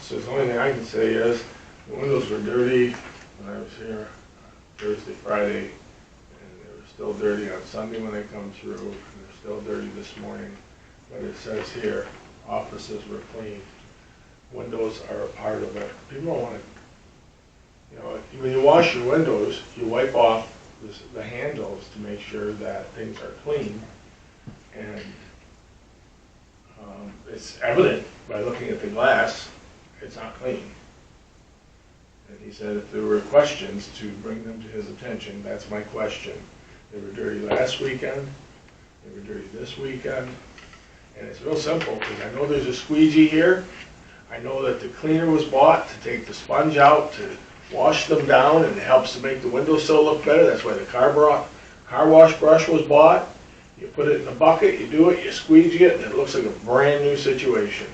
So the only thing I can say is, the windows were dirty when I was here Thursday, Friday, and they were still dirty on Sunday when they come through, and they're still dirty this morning. But it says here, offices were clean. Windows are a part of it. People don't want to, you know, when you wash your windows, you wipe off the handles to make sure that things are clean. And it's evident by looking at the glass, it's not clean. And he said if there were questions, to bring them to his attention. That's my question. They were dirty last weekend, they were dirty this weekend, and it's real simple, because I know there's a squeegee here. I know that the cleaner was bought to take the sponge out, to wash them down, and it helps to make the windowsill look better. That's why the car wash brush was bought. You put it in a bucket, you do it, you squeegee it, and it looks like a brand new situation.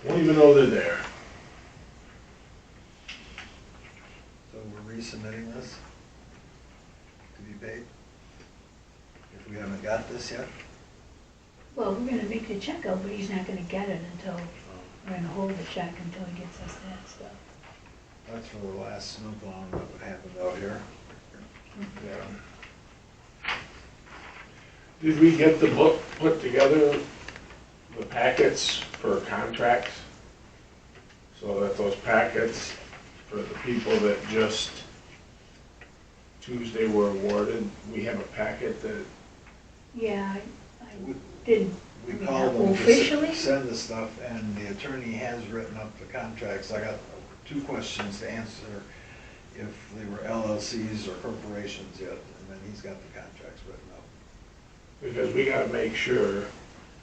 Won't even know they're there. So we're resubmitting this to be paid? If we haven't got this yet? Well, we're gonna make the check out, but he's not gonna get it until, we're gonna hold the check until he gets us that stuff. That's for the last snow plowing that happened out here. Yeah. Did we get the book put together, the packets for contracts? So that those packets for the people that just Tuesday were awarded, we have a packet that, Yeah, I We- didn't, We I mean, called not them officially? to send the stuff, and the attorney has written up the contracts. I got 2 questions to answer, if they were LLCs or corporations yet, and then he's got the contracts written up. because we gotta make sure,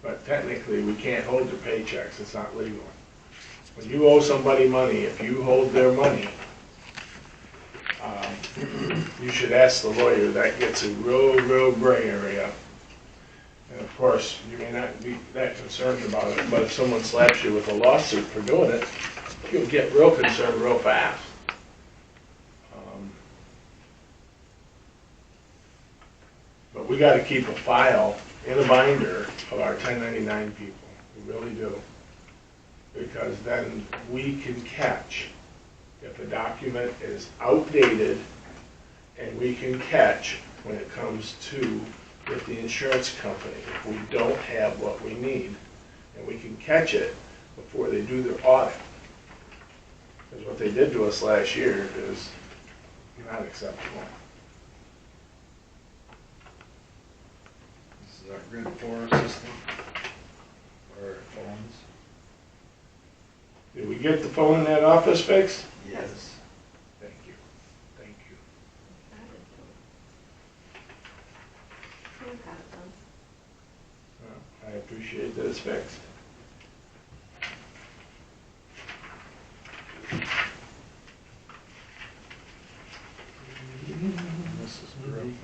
but technically, we can't hold their paychecks, it's not legal. When you owe somebody money, if you hold their money, you should ask the lawyer. That gets a real gray area. And of course, you may not be that concerned about it, but if someone slaps you with a lawsuit for doing it, you'll get real concerned real fast. But we gotta keep a file in a binder of our 1099 people, we really do. Because then we can catch if a document is outdated, and we can catch when it comes to with the insurance company, if we don't have what we need, and we can catch it before they do their audit. Because what they did to us last year is not acceptable. This is our grid 4 system, or phones. Did we get the phone in that office fixed? Yes. Thank you, thank you. Well, I appreciate that it's fixed. This is grid.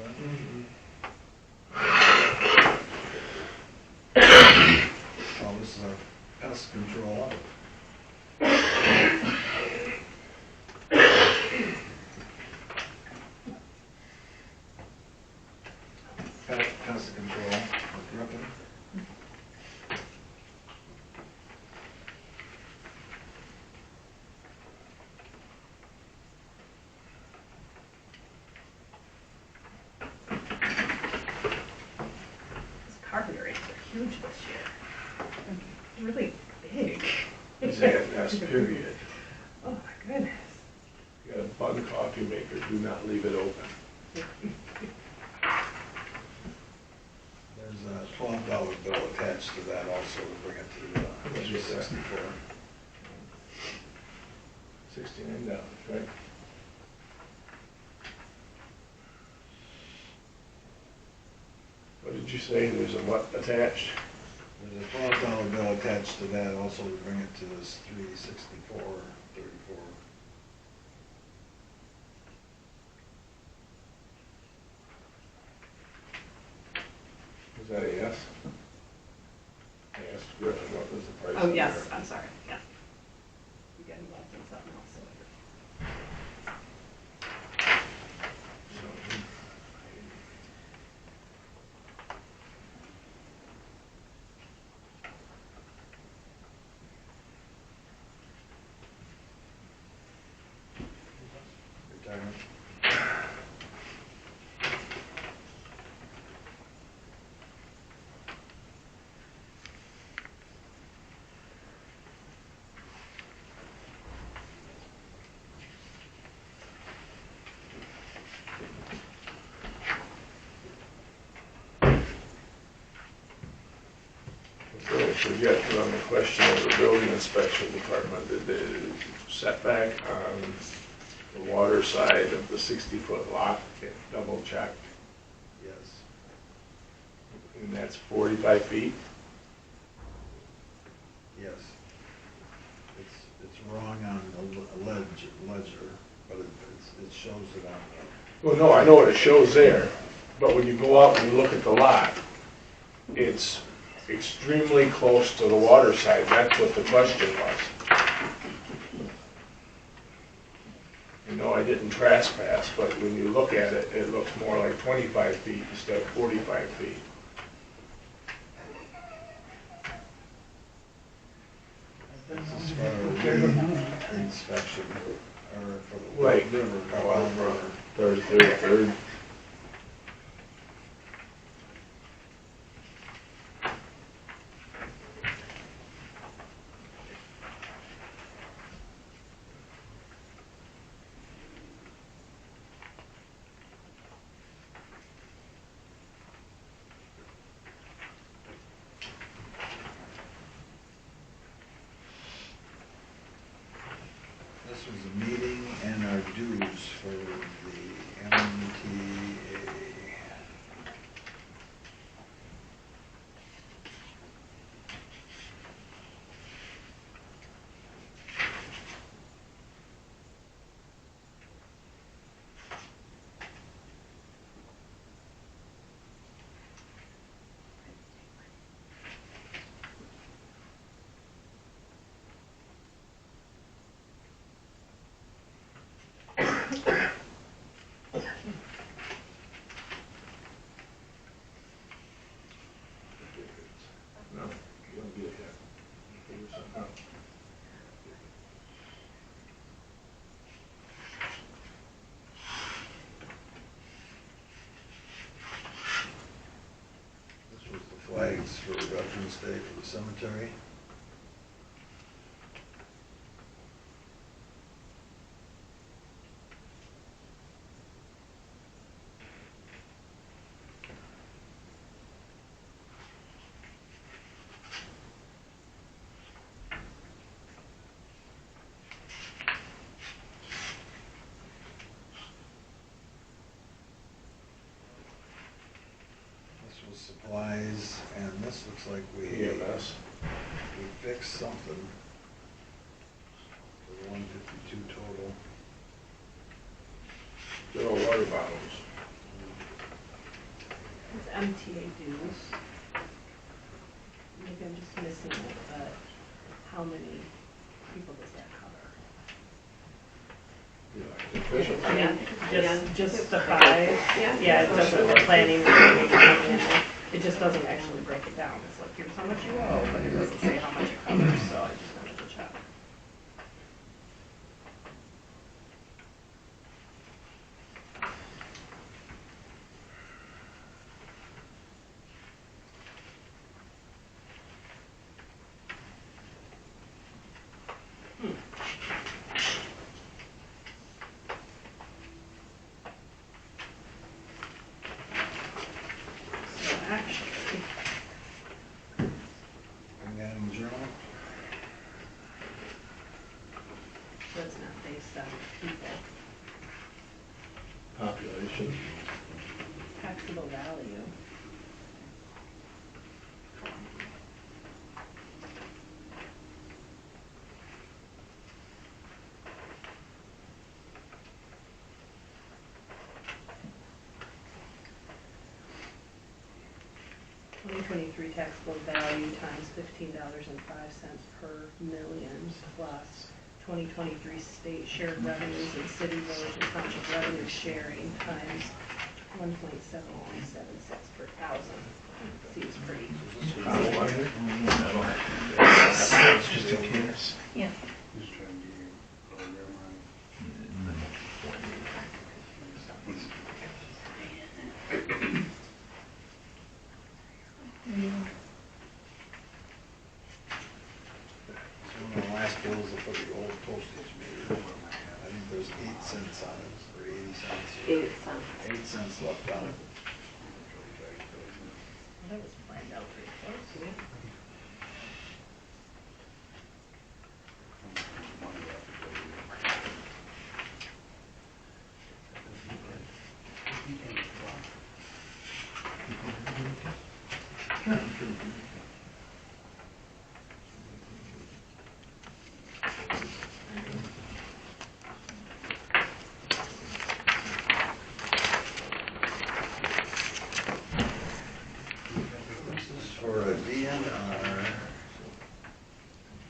Oh, this is our pest control. Pest control, with Griffin. These carpenter ants are huge this year. Really big. That's period. Oh my goodness. You got a bun coffee maker, do not leave it open. There's a $12 bill attached to that also to bring it to much is that? 364. $69, right? What did you say, there's a what attached? There's a $12 bill attached to that also to bring it to this 364.34. Was that a yes? I asked Griffin what was the price. Oh, on yes, there. I'm sorry, yeah. You're getting lost in something else. get on the question of the building inspection department, the setback on the water side of the 60-foot lot, get double checked, Yes. and that's 45 feet? Yes. It's wrong on the ledger, but it shows it on Well, no, I know what it shows there, but when you go out and you look at the lot, it's extremely close to the water side. That's what the question was. You know, I didn't trespass, but when you look at it, it looks more like 25 feet instead of 45 feet. This is for the inspection, or for the Right. river, Carlisle River. Third. This was a meeting and our dues for the MTA. No, you don't get it yet. Figure something out. This was the flags for Veterans Day for the cemetery. This was supplies, and this looks like EMS. we fixed something for the 152 total. They're all water bottles. It's MTA dues. Maybe I'm just missing it, but how many people does that cover? Official. Just the five? Yeah, it doesn't, the planning, it just doesn't actually break it down. It's like, here's how much you owe, but it doesn't say how much it covers, so I just wanted to check. So actually, Bring that in the journal. that's not based on people. Population. Taxable value. $2023 taxable value times $15.05 per million plus 2023 state shared revenues and city, village, and township revenue sharing times 1.7176 per thousand. Seems pretty easy. Just in case. Yeah. So one of the last bills are for the old postage meter. I think there's 8 cents on it, or 80 cents. 8 cents. 8 cents left on it. That was planned out pretty close, yeah. This is for a DNR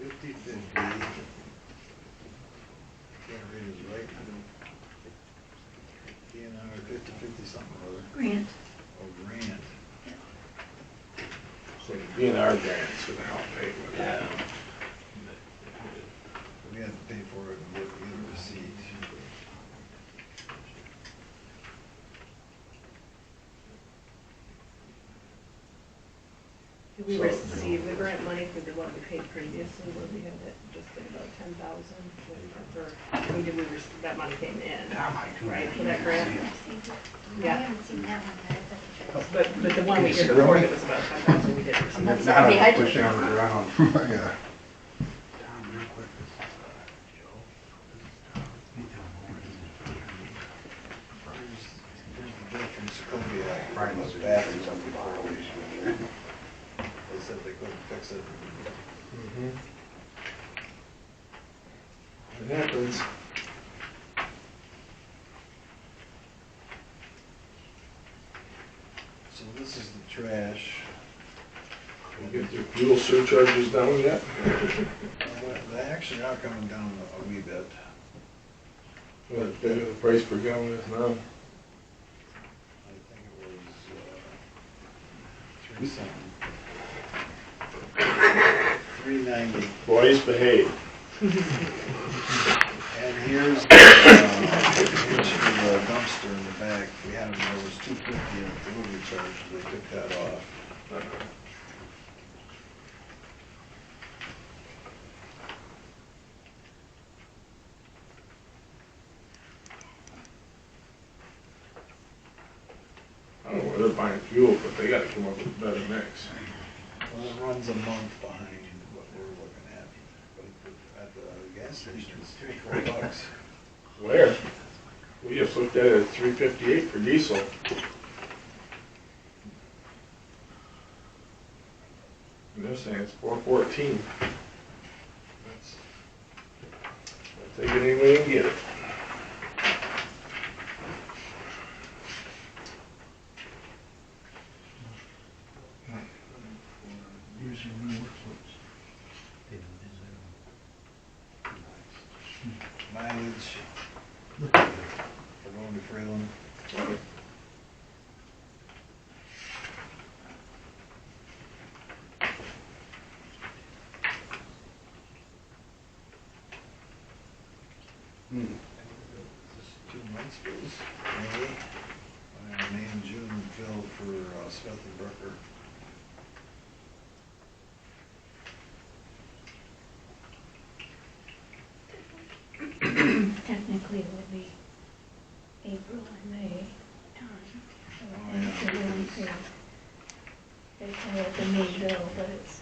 50/50. Can't read his right. DNR 50/50 something or other. Grant. Oh, grant. So the DNR grants for the help pay with that. We had to pay for it and get the receipt. Did we receive the grant money for the one we paid previously, where we had it just at about 10,000? I mean, did we receive, that money came in, right, for that grant? I Yeah. haven't seen that one yet. But the one we did report, it was about 10,000, we did receive. That's not the Push idea. it around. Yeah. Here's the bill from Sokovia. Brian was batteries on the car. They said they couldn't fix it. It happens. So this is the trash. You get your fuel surcharges down yet? They actually are coming down a wee bit. What the price per gallon is now? I think it was 3 something. 3.90. Boys behave. And here's the dumpster in the back. We had, there was $2.50 in delivery charge, they took that off. I don't know where they're buying fuel, but they gotta come up with a better mix. Well, it runs a month behind what we're looking at. But at the gas station, it's $3-4. Where? We just looked at it at 358 for diesel. And they're saying it's 414. I'll take it any way you can get it. Here's your new workforce. Mileage for going to Freeland. This is 2 months, please. May and June filled for Smith and Brooker. Technically, it would be April and May time. So Oh, that's yeah. the one thing. They call it the May bill, but it's,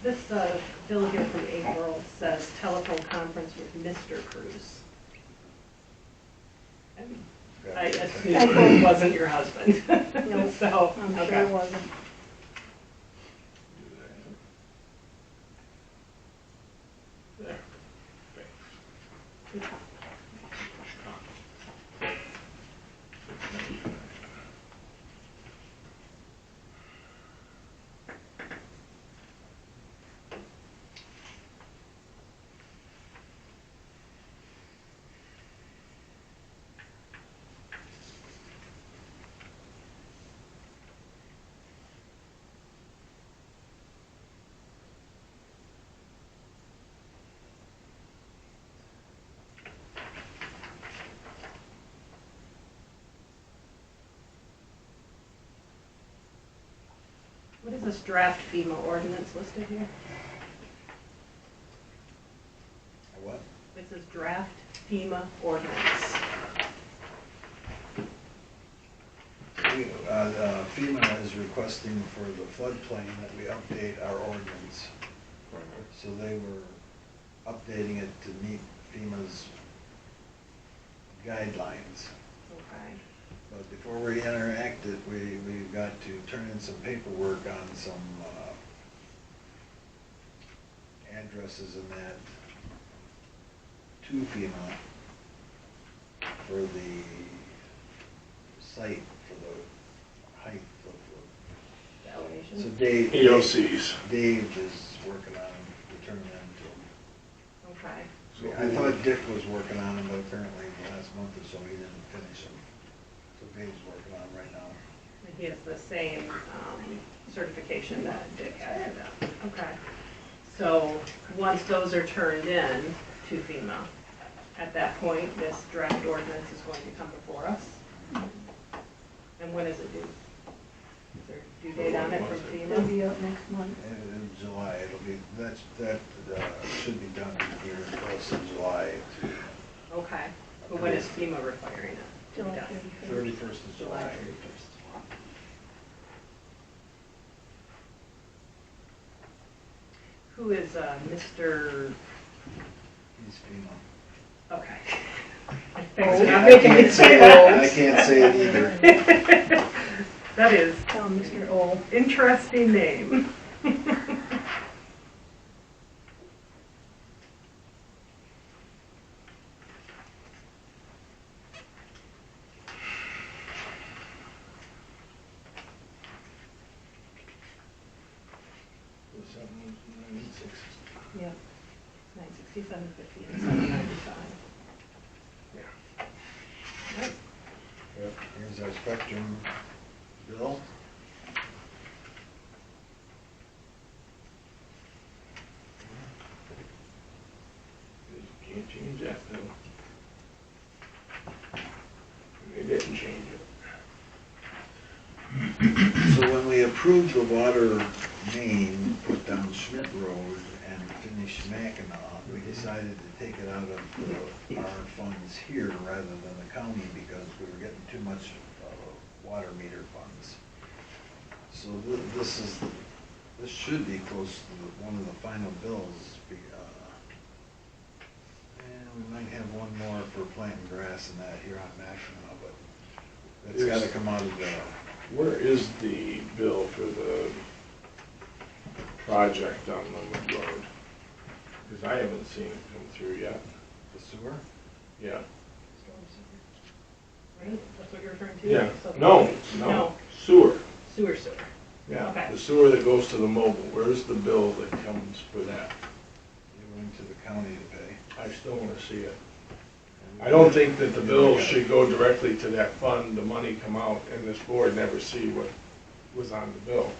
This bill here from April says telephone conference with Mr. Cruz. And I assume it wasn't your husband. No, So, I'm sure okay. it wasn't. There. What is this draft FEMA ordinance listed here? What? It says draft FEMA ordinance. FEMA is requesting for the floodplain that we update our ordinance. So they were updating it to meet FEMA's guidelines. Okay. But before we interact it, we've got to turn in some paperwork on some addresses and that to FEMA for the site, for the height of the. Elevation. So Dave. EOCs. Dave is working on returning them to him. Okay. So I thought Dick was working on them, but apparently the last month or so he didn't finish them. So Dave's working on them right now. And he has the same certification that Dick had for them. Okay. So once those are turned in to FEMA, at that point, this draft ordinance is going to come before us? And when is it due? Is there a due date on it from It'll FEMA? be out next month. In July, it'll be, that should be done here in close in July. Okay. But when is FEMA requiring it to be July done? 31st. 31st of July July. 31st. Who is Mr. He's FEMA. Okay. Oh, You're not making me say I that. can't say it either. That is Tell Mr. O. interesting name. Yep. 967, 50, and 795. Yeah. Yep. Yep. Here's our Spectrum bill. You can't change that bill. They didn't change it. So when we approved the water main, put down Schmidt Road and finish Mackinac, we decided to take it out of our funds here rather than the county because we were getting too much water meter funds. So this should be close to one of the final bills. And we might have one more for planting grass and that here on Mackinac, but it's gotta come out of the. Where is the bill for the project on Linwood Road? Because I haven't seen it come through yet. The sewer? Yeah. Right? That's what you're referring to? Yeah. So- No, No. sewer. Sewer. Yeah. Okay. The sewer that goes to the mobile. Where's the bill that comes for that? It went to the county to pay. I still want to see it. I don't think that the bill should go directly to that fund, the money come out, and this board never see what was on the bill.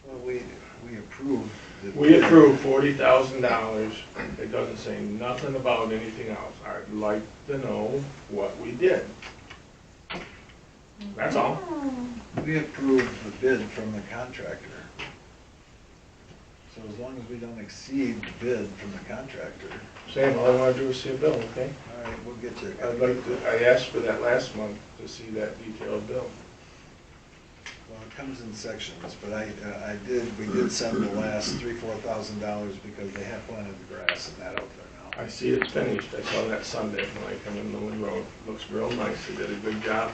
Well, we approved. We approved $40,000. It doesn't say nothing about anything else. I'd like to know what we did. That's all. We approved the bid from the contractor. So as long as we don't exceed the bid from the contractor, Sam, all I want to do is see a bill, okay? all right, we'll get you. I'd like to, I asked for that last month to see that detailed bill. Well, it comes in sections, but we did send the last $3,000-4,000 because they have planted the grass and that out there now. I see it's finished. I saw that Sunday when I come in the road. Looks real nice. They did a good job.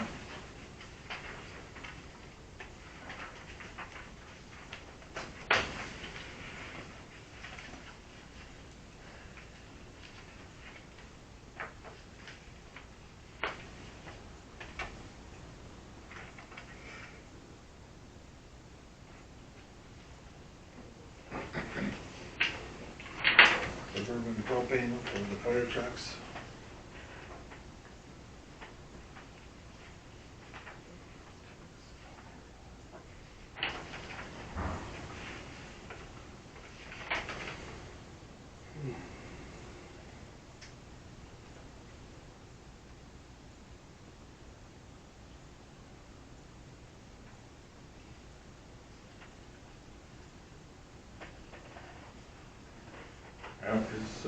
Suburban propane for the fire trucks. Yeah, 'cause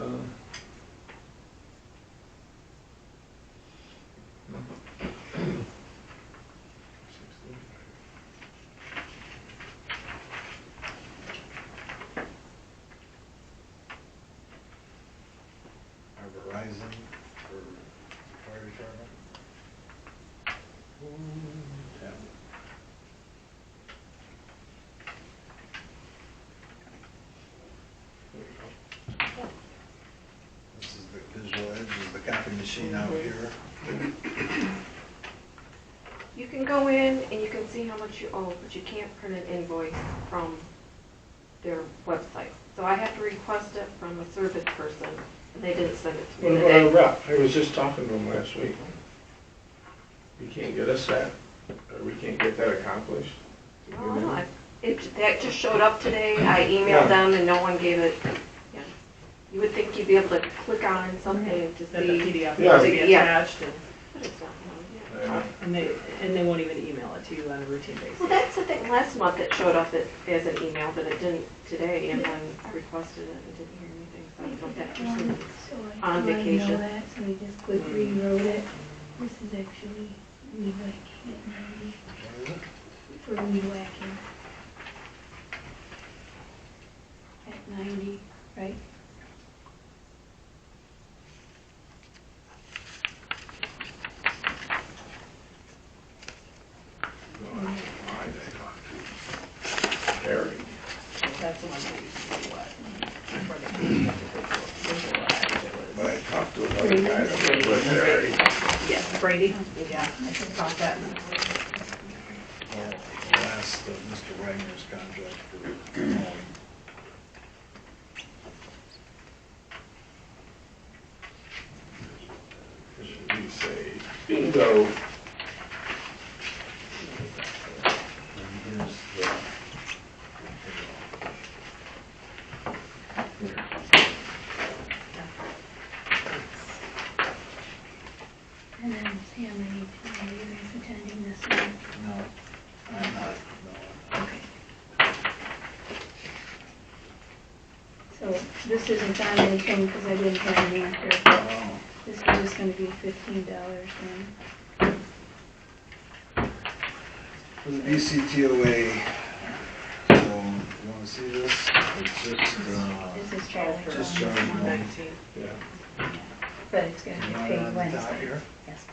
This is the Visual Edge, is the copy machine out here. You can go in and you can see how much you owe, but you can't print an invoice from their website. So I have to request it from a service person, and they didn't send it to What me about a today. rep? I was just talking to him last week. You can't get us that, or we can't get that accomplished? No, that just showed up today. I emailed them and no one gave it. Yeah. You would think you'd be able to click on something to That the see. PDF Yeah. will be Yeah. attached, and, But it's not, Yeah. and they won't even email it to you on a routine basis. Well, that's the thing. Last month it showed up as an email, but it didn't today. And then I requested it and didn't hear anything. So I don't know if that person So on I wanted to know vacation. that, so we just quick rewrote it. This is actually weed whacking at 90, for weed whacking. At 90, right? No, I can't find it. Harry. That's the one that used to be what? For the visual edge, it But was- I talked to another guy that was Harry. Yeah, Brady, yeah, I just got that. Last of Mr. Wagner's contract for mowing. Should we say bingo? And here's the, And then see how many people are you guys attending this one? no, I'm not, no. Okay. So this isn't on anything because I didn't have an answer, but Oh, this is just gonna be $15 then. for the BCTOA, so, you wanna see this? It's just, This is Charlie. just Charlie Bowman. 19. Yeah. But it's gonna Am get I paid on the top Wednesday. here? Yes.